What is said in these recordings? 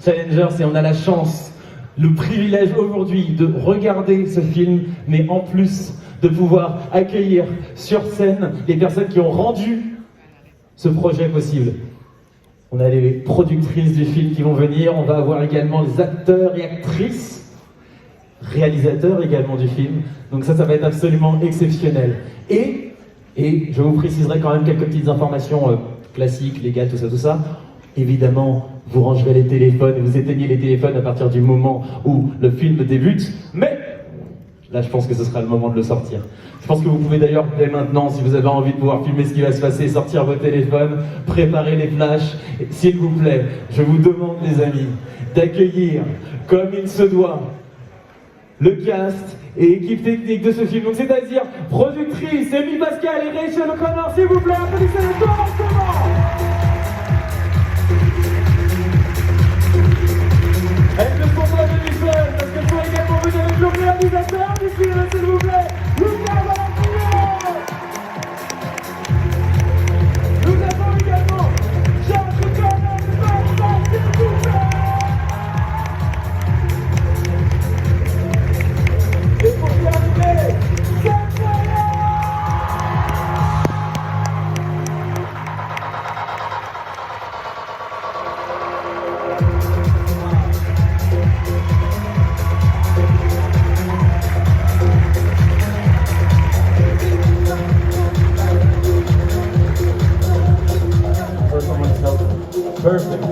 Challengers et on a la chance, le privilège aujourd'hui de regarder ce film, mais en plus de pouvoir accueillir sur scène les personnes qui ont rendu ce projet possible. On a les productrices du film qui vont venir, on va avoir également les acteurs et actrices, réalisateurs également du film, donc ça va être absolument exceptionnel. Et je vous préciserai quand même quelques petites informations classiques, légales, tout ça. Évidemment, vous rangerez les téléphones et vous éteignez les téléphones à partir du moment où le film débute, mais là je pense que ce sera le moment de le sortir. Je pense que vous pouvez d'ailleurs dès maintenant, si vous avez envie de pouvoir filmer ce qui va se passer, sortir vos téléphones, préparer les flashs. S'il vous plaît, je vous demande les amis, d'accueillir comme il se doit le cast et équipe technique de ce film. Donc c'est-à-dire productrice Amy Pascal et Rachel O'Connor, s'il vous plaît, applaudissez le commencement. Avec le combat de Michel, parce qu'il faut également venir avec le réalisateur du film, s'il vous plaît, Lucas Valentino. Nous avons également Jacques O'Connor, s'il vous plaît. Et pour terminer, c'est perfect.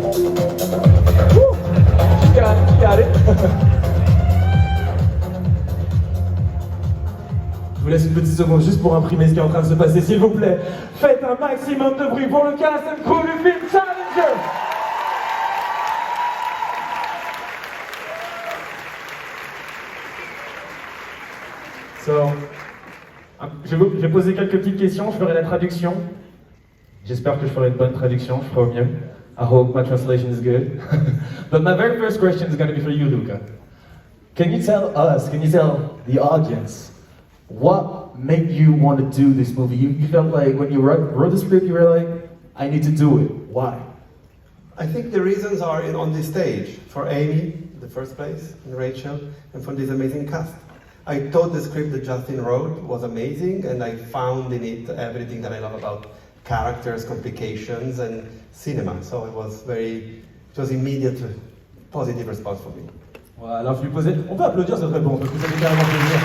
Woo! You got it. Je vous laisse une petite seconde juste pour imprimer ce qui est en train de se passer, s'il vous plaît. Faites un maximum de bruit pour le cast and crew du film Challenger. Je vais poser quelques petites questions, je ferai la traduction. J'espère que je ferai une bonne traduction, je ferai au mieux. I hope my translation is good. But my very first question is going to be for you, Luca. Can you tell the audience, what made you want to do this movie? You felt like when you wrote the script, you were like, I need to do it. Why? I think the reasons are on this stage. For Amy, in the first place, and Rachel, and for this amazing cast. I thought the script that Justin wrote was amazing, and I found in it everything that I love about characters, complications, and cinema. So it was immediate positive response for me. Voilà, alors je lui posais. On peut applaudir cette réponse parce que ça fait carrément plaisir.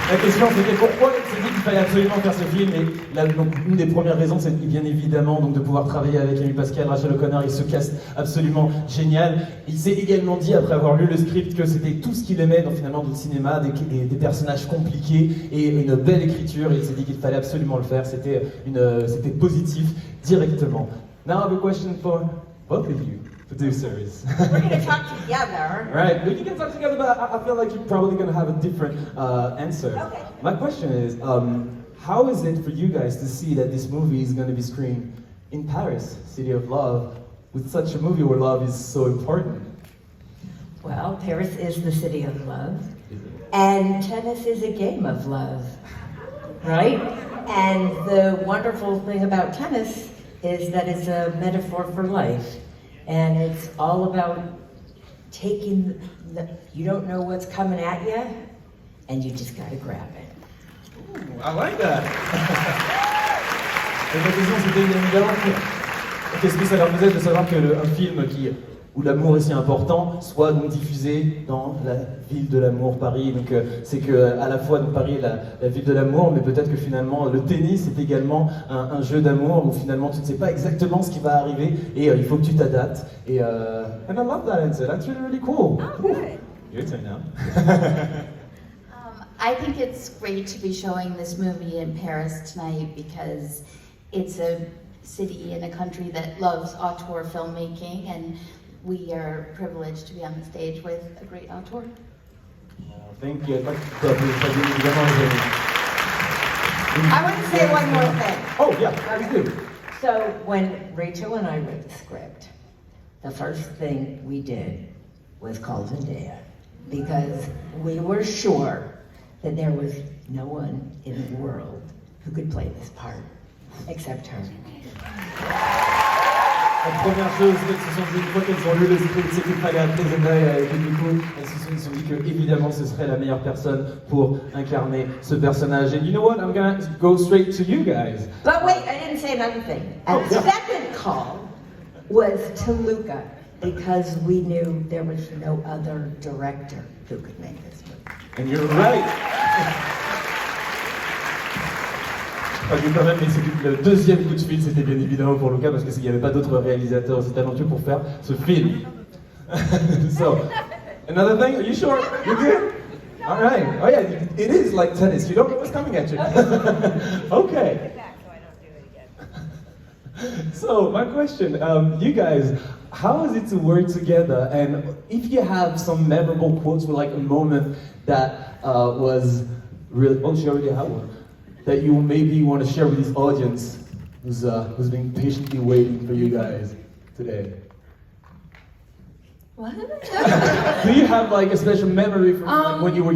La question c'était pourquoi il s'est dit qu'il fallait absolument faire ce film, et là, donc, une des premières raisons c'est bien évidemment donc, de pouvoir travailler avec Amy Pascal, Rachel O'Connor, il se casse absolument génial. Il s'est également dit après avoir lu le script que c'était tout ce qu'il aimait finalement dans le cinéma, des personnages compliqués et une belle écriture, et il s'est dit qu'il fallait absolument le faire, c'était positif directement. Now I have a question for both of you. Producers. We're going to talk together. Right, we can talk together, but I feel like you're probably going to have a different answer. Okay. My question is, how is it for you guys to see that this movie is going to be screened in Paris, City of Love, with such a movie where love is so important? Well, Paris is the city of love, and tennis is a game of love, right? And the wonderful thing about tennis is that it's a metaphor for life. And it's all about you don't know what's coming at you, and you just gotta grab it. Ooh, I like that. Et ma question c'était bien évidemment, qu'est-ce que ça leur faisait de savoir qu'un film où l'amour est si important soit donc diffusé dans la ville de l'amour, Paris. Donc c'est que à la fois donc, Paris est la ville de l'amour, mais peut-être que finalement le tennis est également un jeu d'amour où finalement tu ne sais pas exactement ce qui va arriver et il faut que tu t'adaptes. Et and I love that answer. That's really cool. Oh, good. Your turn now. I think it's great to be showing this movie in Paris tonight because it's a city and a country that loves auteur filmmaking, and we are privileged to be on the stage with a great auteur. Thank you. I want to say one more thing. Oh yeah, please do. So when Rachel and I wrote the script, the first thing we did was call Zendaya, because we were sure that there was no one in the world who could play this part except her. La première chose qu'elles se sont dit une fois qu'elles ont lu le script, c'est qu'il fallait appeler Zendaya et que du coup, elles se sont dit que évidemment ce serait la meilleure personne pour incarner ce personnage. And you know what? I'm gonna go straight to you guys. But wait, I didn't say another thing. And the second call was to Luca, because we knew there was no other director who could make this movie. And you're right. Quand même, mais le deuxième coup de fil, c'était bien évidemment pour Luca, parce qu'il n'y avait pas d'autres réalisateurs aussi talentueux pour faire ce film. So, another thing, are you sure? You good? All right. Oh yeah, it is like tennis. You don't know what's coming at you. Okay. So, my question, you guys, how is it to work together? And if you have some memorable quotes or like a moment that was really, oh, she already had one, that you maybe want to share with this audience who's been patiently waiting for you guys today? What? Do you have like a special memory from like, when you were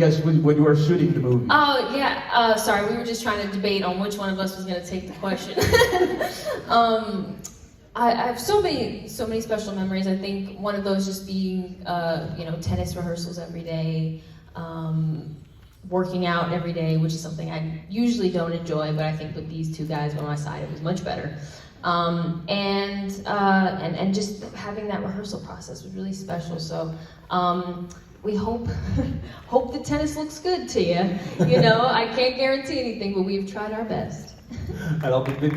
shooting the movie? Oh yeah. Sorry, we were just trying to debate on which one of us was going to take the question. I have so many special memories. I think one of those just being, tennis rehearsals every day, working out every day, which is something I usually don't enjoy, but I think with these two guys by my side, it was much better. And just having that rehearsal process was really special. So we hope the tennis looks good to you. You know, I can't guarantee anything, but we've tried our best. Alors, oui.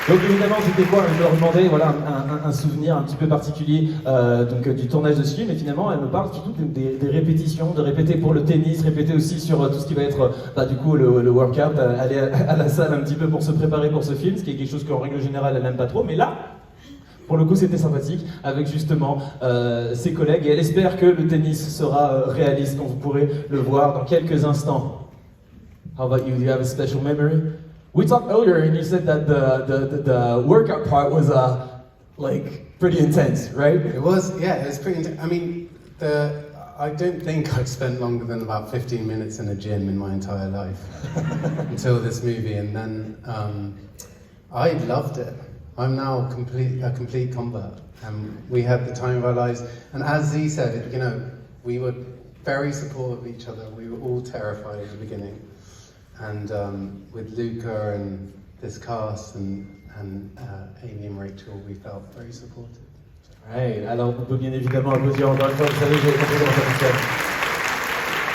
Donc évidemment, c'était quoi? Je leur demandais voilà, un souvenir un petit peu particulier du tournage de ce film, et finalement elle me parle surtout des répétitions, de répéter pour le tennis, répéter aussi sur tout ce qui va être du coup le workout, aller à la salle un petit peu pour se préparer pour ce film, ce qui est quelque chose qu'en règle générale elle n'aime pas trop, mais là, pour le coup c'était sympathique, avec justement ses collègues, et elle espère que le tennis sera réaliste, quand vous pourrez le voir dans quelques instants. How about you? Do you have a special memory? We talked earlier, and you said that the workout part was pretty intense, right? It was, yeah, it was pretty intense. I mean, I don't think I've spent longer than about 15 minutes in a gym in my entire life until this movie, and then I loved it. I'm now a complete convert, and we had the time of our lives. And as Z said, we were very supportive of each other. We were all terrified at the beginning. And with Luca and this cast and Amy and Rachel, we felt very supported. Ouais, alors on peut bien évidemment applaudir encore une fois, vous savez, j'ai compris comment ça fonctionne.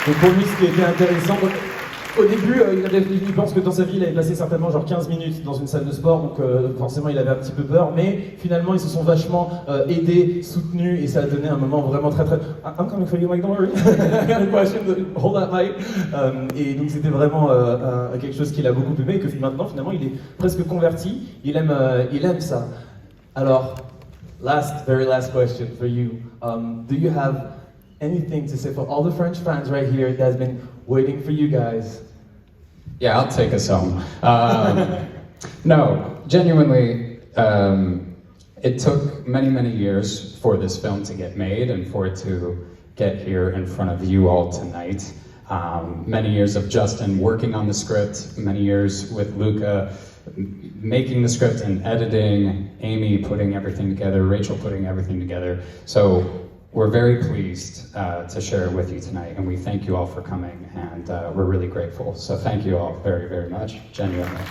Donc pour lui, ce qui était intéressant, au début, il pense que dans sa vie, il avait passé certainement genre 15 minutes dans une salle de sport, donc forcément il avait un petit peu peur, mais finalement ils se sont vachement aidés, soutenus, et ça a donné un moment vraiment très très... I'm coming for you, Mike, don't worry. I got a question, hold that mic. Et donc c'était vraiment quelque chose qu'il a beaucoup aimé, et que maintenant finalement il est presque converti, il aime ça. Alors, very last question for you. Do you have anything to say for all the French fans right here that has been waiting for you guys? Yeah, I'll take us home. No, genuinely, it took many, many years for this film to get made and for it to get here in front of you all tonight. Many years of Justin working on the script, many years with Luca making the script and editing, Amy putting everything together, Rachel putting everything together. So we're very pleased to share it with you tonight, and we thank you all for coming, and we're really grateful. So thank you all very, very much, genuinely.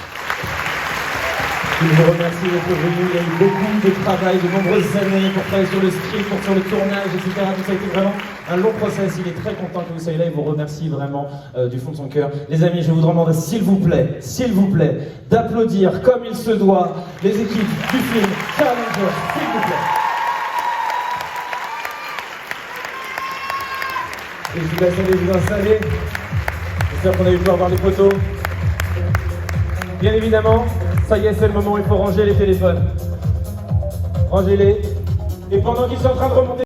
Je vous remercie d'être venus. Il y a eu beaucoup de travail, de nombreuses années pour travailler sur le script, pour sur le tournage, etc. Tout ça a été vraiment un long process. Il est très content que vous soyez là. Il vous remercie vraiment du fond de son cœur. Les amis, je vous demande s'il vous plaît, d'applaudir comme il se doit les équipes du film Challenger, s'il vous plaît. Et je vous laisse aller vous installer. J'espère qu'on a eu le temps de voir les photos. Bien évidemment, ça y est, c'est le moment où il faut ranger les téléphones. Rangez-les. Et pendant qu'ils sont en train de remonter